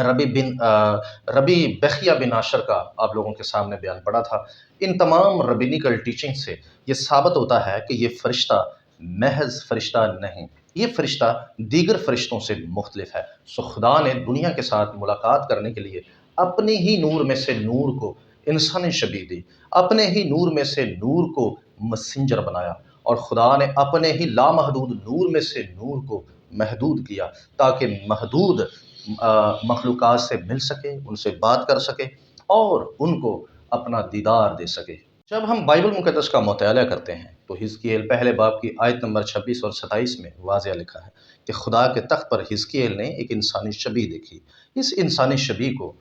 ربی بخیہ بن عاشر کا آپ لوگوں کے سامنے بیان پڑا تھا۔ ان تمام ربینیکل ٹیچنگ سے یہ ثابت ہوتا ہے کہ یہ فرشتہ محض فرشتہ نہیں، یہ فرشتہ دیگر فرشتوں سے مختلف ہے۔ سو خدا نے دنیا کے ساتھ ملاقات کرنے کے لیے اپنے ہی نور میں سے نور کو انسانی شبیہ دی، اپنے ہی نور میں سے نور کو مسنجر بنایا، اور خدا نے اپنے ہی لامحدود نور میں سے نور کو محدود کیا تاکہ محدود مخلوقات سے مل سکے، ان سے بات کر سکے اور ان کو اپنا دیدار دے سکے۔ جب ہم بائبل مقدس کا مطالعہ کرتے ہیں تو حزقییل پہلے باب کی آیت نمبر 26 اور 27 میں واضح لکھا ہے کہ خدا کے تخت پر حزقییل نے ایک انسانی شبیہ دیکھی۔ اس انسانی شبیہ کو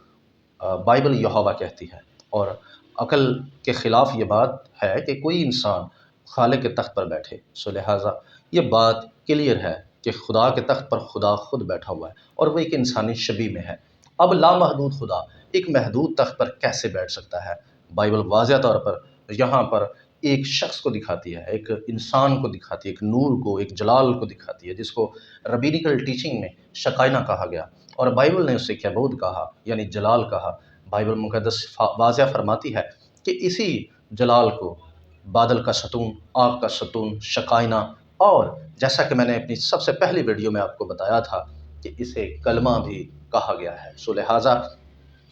بائبل یہوہ کہتی ہے، اور عقل کے خلاف یہ بات ہے کہ کوئی انسان خالق کے تخت پر بیٹھے۔ سو لہٰذا یہ بات کلیئر ہے کہ خدا کے تخت پر خدا خود بیٹھا ہوا ہے اور وہ ایک انسانی شبیہ میں ہے۔ اب لامحدود خدا ایک محدود تخت پر کیسے بیٹھ سکتا ہے؟ بائبل واضح طور پر یہاں پر ایک شخص کو دکھاتی ہے، ایک انسان کو دکھاتی ہے، ایک نور کو، ایک جلال کو دکھاتی ہے، جس کو ربینیکل ٹیچنگ میں شقائنہ کہا گیا، اور بائبل نے اسے کیبود کہا، یعنی جلال کہا۔ بائبل مقدس واضح فرماتی ہے کہ اسی جلال کو بادل کا ستون، آگ کا ستون، شقائنہ، اور جیسا کہ میں نے اپنی سب سے پہلی ویڈیو میں آپ کو بتایا تھا کہ اسے کلمہ بھی کہا گیا ہے۔ سو لہٰذا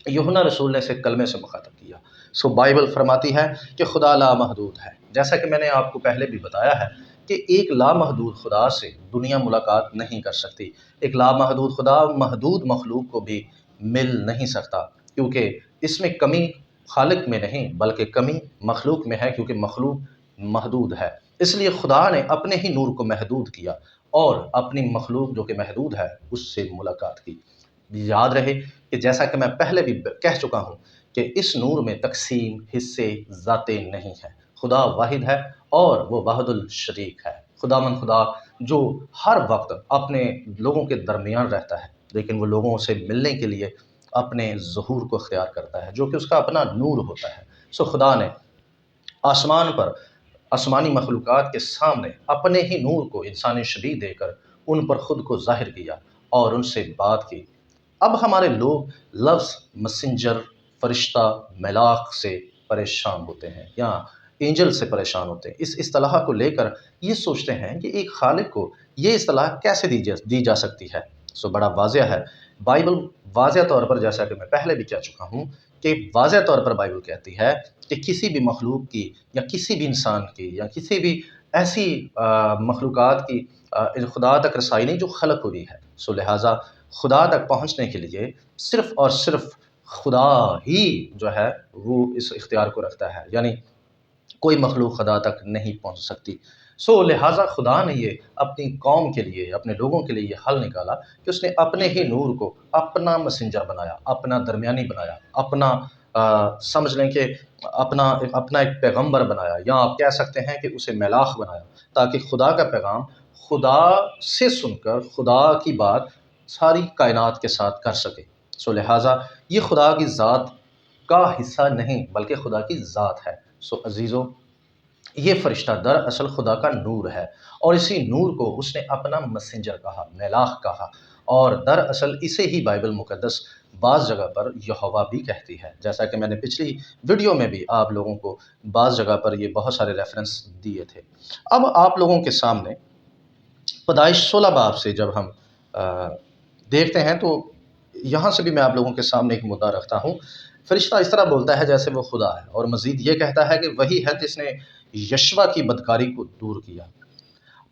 یوحنا رسول نے اسے کلمے سے مخاطب کیا۔ سو بائبل فرماتی ہے کہ خدا لامحدود ہے، جیسا کہ میں نے آپ کو پہلے بھی بتایا ہے کہ ایک لامحدود خدا سے دنیا ملاقات نہیں کر سکتی۔ ایک لامحدود خدا محدود مخلوق کو بھی مل نہیں سکتا، کیونکہ اس میں کمی خالق میں نہیں بلکہ کمی مخلوق میں ہے، کیونکہ مخلوق محدود ہے۔ اس لیے خدا نے اپنے ہی نور کو محدود کیا اور اپنی مخلوق جو کہ محدود ہے اس سے ملاقات کی۔ یاد رہے کہ جیسا کہ میں پہلے بھی کہہ چکا ہوں کہ اس نور میں تقسیم، حصے، ذاتیں نہیں ہیں۔ خدا واحد ہے اور وہ وحد الشریک ہے، خداوند خدا جو ہر وقت اپنے لوگوں کے درمیان رہتا ہے، لیکن وہ لوگوں سے ملنے کے لیے اپنے ظہور کو اختیار کرتا ہے، جو کہ اس کا اپنا نور ہوتا ہے۔ سو خدا نے آسمان پر آسمانی مخلوقات کے سامنے اپنے ہی نور کو انسانی شبیہ دے کر ان پر خود کو ظاہر کیا اور ان سے بات کی۔ اب ہمارے لوگ لفظ مسنجر، فرشتہ، ملاک سے پریشان ہوتے ہیں یا اینجل سے پریشان ہوتے ہیں۔ اس اصطلاح کو لے کر یہ سوچتے ہیں کہ ایک خالق کو یہ اصطلاح کیسے دی جا سکتی ہے۔ سو بڑا واضح ہے، بائبل واضح طور پر، جیسا کہ میں پہلے بھی کہہ چکا ہوں کہ واضح طور پر بائبل کہتی ہے کہ کسی بھی مخلوق کی یا کسی بھی انسان کی یا کسی بھی ایسی مخلوقات کی خدا تک رسائی نہیں جو خلق ہوئی ہے۔ سو لہٰذا خدا تک پہنچنے کے لیے صرف اور صرف خدا ہی جو ہے وہ اس اختیار کو رکھتا ہے، یعنی کوئی مخلوق خدا تک نہیں پہنچ سکتی۔ سو لہٰذا خدا نے یہ اپنی قوم کے لیے، اپنے لوگوں کے لیے یہ حل نکالا کہ اس نے اپنے ہی نور کو اپنا مسنجر بنایا، اپنا درمیانی بنایا، اپنا سمجھ لیں کہ اپنا ایک پیغمبر بنایا، یا آپ کہہ سکتے ہیں کہ اسے میلاخ بنایا، تاکہ خدا کا پیغام خدا سے سن کر خدا کی بات ساری کائنات کے ساتھ کر سکے۔ سو لہٰذا یہ خدا کی ذات کا حصہ نہیں بلکہ خدا کی ذات ہے۔ سو عزیزو، یہ فرشتہ دراصل خدا کا نور ہے، اور اسی نور کو اس نے اپنا مسنجر کہا، میلاخ کہا، اور دراصل اسے ہی بائبل مقدس بعض جگہ پر یہوہ بھی کہتی ہے، جیسا کہ میں نے پچھلی ویڈیو میں بھی آپ لوگوں کو بعض جگہ پر یہ بہت سارے ریفرنس دیے تھے۔ اب آپ لوگوں کے سامنے پیدائش 16 باب سے جب ہم دیکھتے ہیں تو یہاں سے بھی میں آپ لوگوں کے سامنے ایک مدعا رکھتا ہوں۔ فرشتہ اس طرح بولتا ہے جیسے وہ خدا ہے، اور مزید یہ کہتا ہے کہ وہی ہے جس نے یشوع کی بدکاری کو دور کیا۔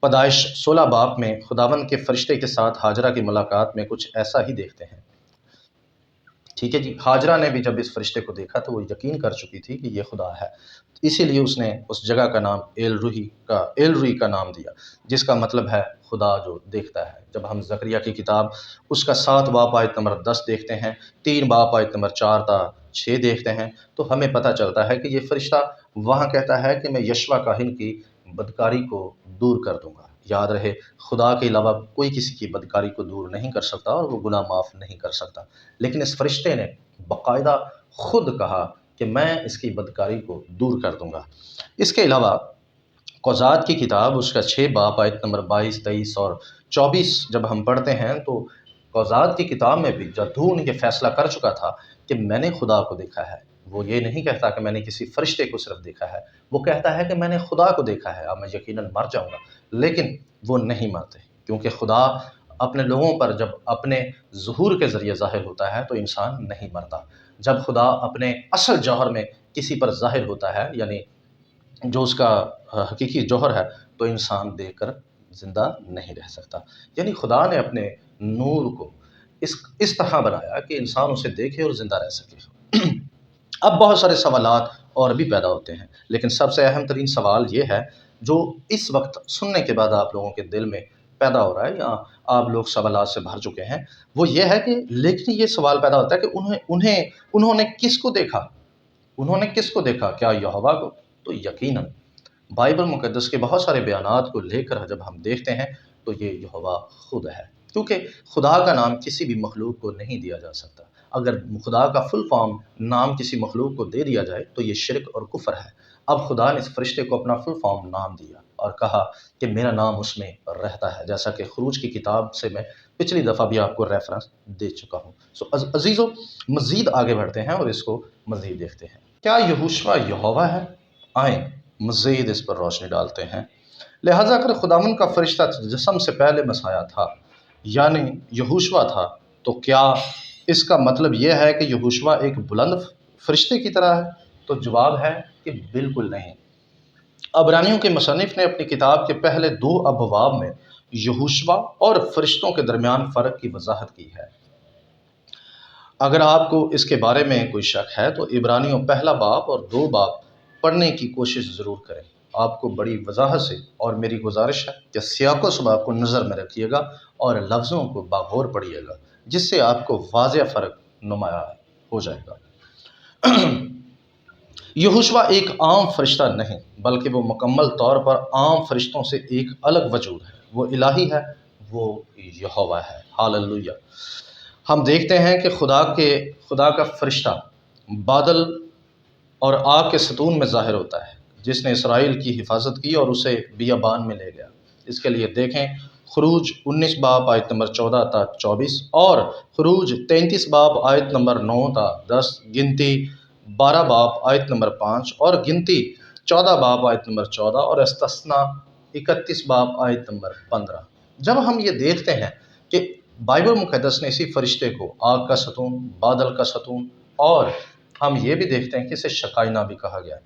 پیدائش 16 باب میں خداوند کے فرشتے کے ساتھ ہاجرہ کی ملاقات میں کچھ ایسا ہی دیکھتے ہیں۔ ٹھیک ہے جی، ہاجرہ نے بھی جب اس فرشتے کو دیکھا تو وہ یقین کر چکی تھی کہ یہ خدا ہے، اسی لیے اس نے اس جگہ کا نام ایل روئی کا نام دیا، جس کا مطلب ہے خدا جو دیکھتا ہے۔ جب ہم زکریا کی کتاب اس کا 7 باب آیت نمبر 10 دیکھتے ہیں، 3 باب آیت نمبر 4 تا 6 دیکھتے ہیں، تو ہمیں پتہ چلتا ہے کہ یہ فرشتہ وہاں کہتا ہے کہ میں یشوع کاہن کی بدکاری کو دور کر دوں گا۔ یاد رہے، خدا کے علاوہ کوئی کسی کی بدکاری کو دور نہیں کر سکتا اور وہ گناہ معاف نہیں کر سکتا، لیکن اس فرشتے نے باقاعدہ خود کہا کہ میں اس کی بدکاری کو دور کر دوں گا۔ اس کے علاوہ قضات کی کتاب اس کا 6 باب آیت نمبر 22، 23 اور 24 جب ہم پڑھتے ہیں تو قوزات کی کتاب میں بھی جدون یہ فیصلہ کر چکا تھا کہ میں نے خدا کو دیکھا ہے۔ وہ یہ نہیں کہتا کہ میں نے کسی فرشتے کو صرف دیکھا ہے، وہ کہتا ہے کہ میں نے خدا کو دیکھا ہے۔ اب میں یقیناً مر جاؤں گا، لیکن وہ نہیں مرتے، کیونکہ خدا اپنے لوگوں پر جب اپنے ظہور کے ذریعے ظاہر ہوتا ہے تو انسان نہیں مرتا۔ جب خدا اپنے اصل جوہر میں کسی پر ظاہر ہوتا ہے، یعنی جو اس کا حقیقی جوہر ہے، تو انسان دیکھ کر زندہ نہیں رہ سکتا۔ یعنی خدا نے اپنے نور کو اس طرح بنایا کہ انسان اسے دیکھے اور زندہ رہ سکے۔ اب بہت سارے سوالات اور بھی پیدا ہوتے ہیں، لیکن سب سے اہم ترین سوال یہ ہے جو اس وقت سننے کے بعد آپ لوگوں کے دل میں پیدا ہو رہا ہے، یا آپ لوگ سوالات سے بھر چکے ہیں، وہ یہ ہے کہ لیکن یہ سوال پیدا ہوتا ہے کہ انہوں نے کس کو دیکھا؟ انہوں نے کس کو دیکھا؟ کیا یہوہ کو؟ تو یقیناً بائبل مقدس کے بہت سارے بیانات کو لے کر جب ہم دیکھتے ہیں تو یہ یہوہ خود ہے، کیونکہ خدا کا نام کسی بھی مخلوق کو نہیں دیا جا سکتا۔ اگر خدا کا فل فارم نام کسی مخلوق کو دے دیا جائے تو یہ شرک اور کفر ہے۔ اب خدا نے اس فرشتے کو اپنا فل فارم نام دیا اور کہا کہ میرا نام اس میں رہتا ہے، جیسا کہ خروج کی کتاب سے میں پچھلی دفعہ بھی آپ کو ریفرنس دے چکا ہوں۔ عزیزو، مزید آگے بڑھتے ہیں اور اس کو مزید دیکھتے ہیں۔ کیا یہوشوا یہوہ ہے؟ آئیں مزید اس پر روشنی ڈالتے ہیں۔ لہٰذا اگر خداوند کا فرشتہ جسم سے پہلے مسیح تھا، یعنی یہوشوا تھا، تو کیا اس کا مطلب یہ ہے کہ یہوشوا ایک بلند فرشتے کی طرح ہے؟ تو جواب ہے کہ بالکل نہیں۔ عبرانیوں کے مصنف نے اپنی کتاب کے پہلے 2 ابواب میں یہوشوا اور فرشتوں کے درمیان فرق کی وضاحت کی ہے۔ اگر آپ کو اس کے بارے میں کوئی شک ہے تو عبرانیوں پہلا باب اور 2 باب پڑھنے کی کوشش ضرور کریں۔ آپ کو بڑی وضاحت سے، اور میری گزارش ہے کہ سیاق و سباق کو نظر میں رکھیے گا اور لفظوں کو باغور پڑھیے گا، جس سے آپ کو واضح فرق نمایاں ہو جائے گا۔ یہوشوا ایک عام فرشتہ نہیں، بلکہ وہ مکمل طور پر عام فرشتوں سے ایک الگ وجود ہے۔ وہ الہی ہے، وہ یہوہ ہے۔ ہاللویہ۔ ہم دیکھتے ہیں کہ خدا کا فرشتہ بادل اور آگ کے ستون میں ظاہر ہوتا ہے، جس نے اسرائیل کی حفاظت کی اور اسے بیابان میں لے گیا۔ اس کے لیے دیکھیں خروج 19 باب آیت نمبر 14 تا 24 اور خروج 33 باب آیت نمبر 9 تا 10، گنتی 12 باب آیت نمبر 5 اور گنتی 14 باب آیت نمبر 14 اور استثنا 31 باب آیت نمبر 15۔ جب ہم یہ دیکھتے ہیں کہ بائبل مقدس نے اسی فرشتے کو آگ کا ستون، بادل کا ستون، اور ہم یہ بھی دیکھتے ہیں کہ اسے شکائنا بھی کہا گیا ہے۔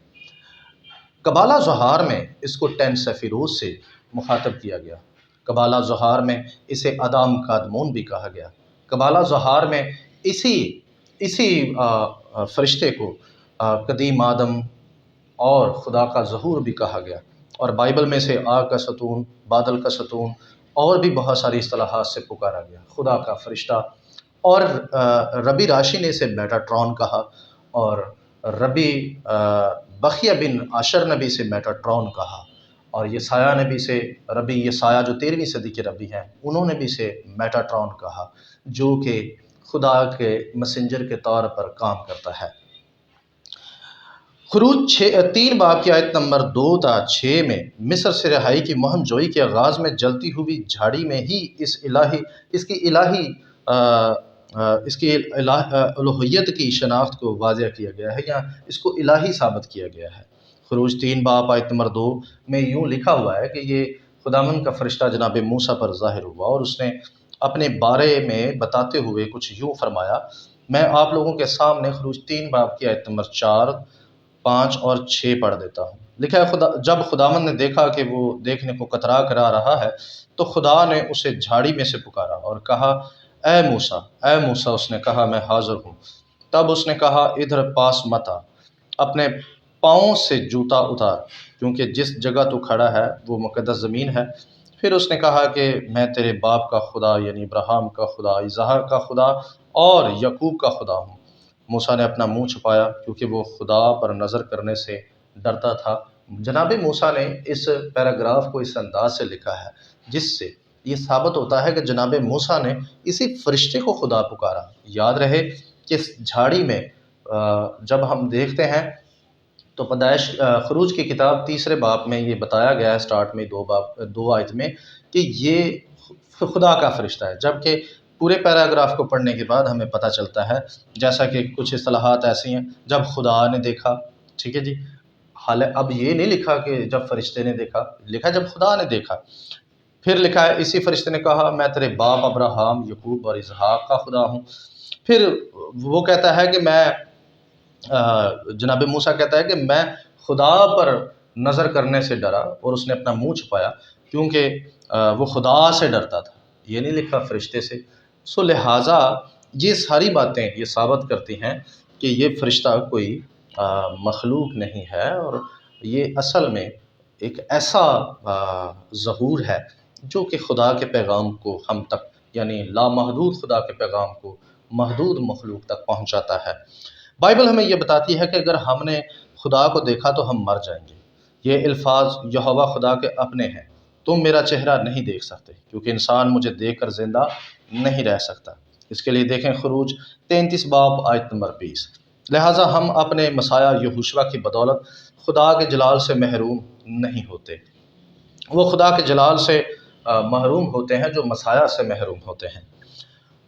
قبالہ ظہار میں اس کو 10 سفیروز سے مخاطب کیا گیا۔ قبالہ ظہار میں اسے ادام کادمون بھی کہا گیا۔ قبالہ ظہار میں اسی فرشتے کو قدیم آدم اور خدا کا ظہور بھی کہا گیا، اور بائبل میں سے آگ کا ستون، بادل کا ستون اور بھی بہت ساری اصطلاحات سے پکارا گیا۔ خدا کا فرشتہ، اور ربی راشی نے اسے میٹاٹرون کہا، اور ربی بخیہ بن عاشر نے بھی اسے میٹاٹرون کہا، اور یسایہ نے بھی اسے، ربی یسایہ جو 13ویں صدی کے ربی ہیں، انہوں نے بھی اسے میٹاٹرون کہا، جو کہ خدا کے مسنجر کے طور پر کام کرتا ہے۔ خروج 3 باب کی آیت نمبر 2 تا 6 میں مصر سے رہائی کی مہم جوئی کے آغاز میں جلتی ہوئی جھاڑی میں ہی اس کی الوہیت کی شناخت کو واضح کیا گیا ہے، یا اس کو الہی ثابت کیا گیا ہے۔ خروج 3 باب آیت نمبر 2 میں یوں لکھا ہوا ہے کہ یہ خداوند کا فرشتہ جناب موسیٰ پر ظاہر ہوا، اور اس نے اپنے بارے میں بتاتے ہوئے کچھ یوں فرمایا۔ میں آپ لوگوں کے سامنے خروج 3 باب کی آیت نمبر 4، 5 اور 6 پڑھ دیتا ہوں۔ لکھا ہے جب خداوند نے دیکھا کہ وہ دیکھنے کو کترا کرا رہا ہے تو خدا نے اسے جھاڑی میں سے پکارا اور کہا، اے موسیٰ، اے موسیٰ۔ اس نے کہا، میں حاضر ہوں۔ تب اس نے کہا، ادھر پاس مت آ، اپنے پاؤں سے جوتا اتار، کیونکہ جس جگہ تو کھڑا ہے وہ مقدس زمین ہے۔ پھر اس نے کہا کہ میں تیرے باپ کا خدا، یعنی ابراہیم کا خدا، اسحاق کا خدا اور یعقوب کا خدا ہوں۔ موسیٰ نے اپنا منہ چھپایا کیونکہ وہ خدا پر نظر کرنے سے ڈرتا تھا۔ جناب موسیٰ نے اس پیراگراف کو اس انداز سے لکھا ہے جس سے یہ ثابت ہوتا ہے کہ جناب موسیٰ نے اسی فرشتے کو خدا پکارا۔ یاد رہے کہ اس جھاڑی میں جب ہم دیکھتے ہیں تو خروج کی کتاب 3 باب میں یہ بتایا گیا ہے، سٹارٹ میں 2 آیت میں، کہ یہ خدا کا فرشتہ ہے، جبکہ پورے پیراگراف کو پڑھنے کے بعد ہمیں پتہ چلتا ہے، جیسا کہ کچھ اصطلاحات ایسی ہیں، جب خدا نے دیکھا، ٹھیک ہے جی، حالانکہ اب یہ نہیں لکھا کہ جب فرشتے نے دیکھا، لکھا جب خدا نے دیکھا۔ پھر لکھا ہے اسی فرشتے نے کہا میں تیرے باپ ابراہیم، یعقوب اور اسحاق کا خدا ہوں۔ پھر وہ کہتا ہے کہ میں جناب موسیٰ کہتا ہے کہ میں خدا پر نظر کرنے سے ڈرا اور اس نے اپنا منہ چھپایا، کیونکہ وہ خدا سے ڈرتا تھا، یہ نہیں لکھا فرشتے سے۔ سو لہٰذا یہ ساری باتیں یہ ثابت کرتی ہیں کہ یہ فرشتہ کوئی مخلوق نہیں ہے، اور یہ اصل میں ایک ایسا ظہور ہے جو کہ خدا کے پیغام کو ہم تک، یعنی لامحدود خدا کے پیغام کو محدود مخلوق تک پہنچاتا ہے۔ بائبل ہمیں یہ بتاتی ہے کہ اگر ہم نے خدا کو دیکھا تو ہم مر جائیں گے۔ یہ الفاظ یہوہ خدا کے اپنے ہیں، تم میرا چہرہ نہیں دیکھ سکتے کیونکہ انسان مجھے دیکھ کر زندہ نہیں رہ سکتا۔ اس کے لیے دیکھیں خروج 33 باب آیت نمبر 20۔ لہٰذا ہم اپنے مسیح یہوشوا کی بدولت خدا کے جلال سے محروم نہیں ہوتے۔ وہ خدا کے جلال سے محروم ہوتے ہیں جو مسیح سے محروم ہوتے ہیں۔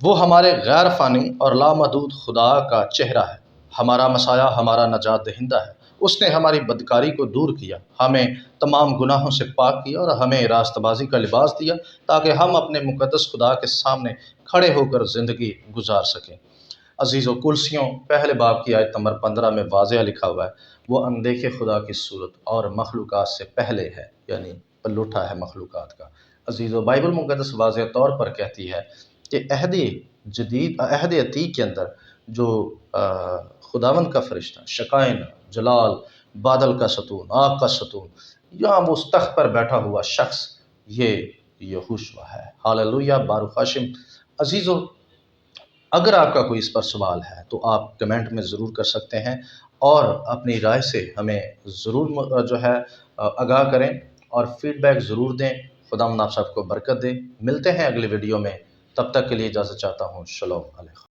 وہ ہمارے غیر فانی اور لامحدود خدا کا چہرہ ہے۔ ہمارا مسیح ہمارا نجات دہندہ ہے۔ اس نے ہماری بدکاری کو دور کیا، ہمیں تمام گناہوں سے پاک کیا اور ہمیں راست بازی کا لباس دیا تاکہ ہم اپنے مقدس خدا کے سامنے کھڑے ہو کر زندگی گزار سکیں۔ عزیزو، کلسیوں پہلے باب کی آیت نمبر 15 میں واضح لکھا ہوا ہے، وہ اندیکھے خدا کی صورت اور مخلوقات سے پہلے ہے، یعنی پلوٹا ہے مخلوقات کا۔ عزیزو، بائبل مقدس واضح طور پر کہتی ہے کہ عہد عتیق کے اندر جو خداوند کا فرشتہ شکائن، جلال، بادل کا ستون، آگ کا ستون، یہاں وہ اس تخت پر بیٹھا ہوا شخص یہ یہوشوا ہے۔ ہاللویہ، بارک ہاشم۔ عزیزو، اگر آپ کا کوئی اس پر سوال ہے تو آپ کمنٹ میں ضرور کر سکتے ہیں، اور اپنی رائے سے ہمیں ضرور جو ہے آگاہ کریں اور فیڈ بیک ضرور دیں۔ خداوند آپ سب کو برکت دے۔ ملتے ہیں اگلی ویڈیو میں، تب تک کے لیے اجازت چاہتا ہوں۔ شلوم علیکم۔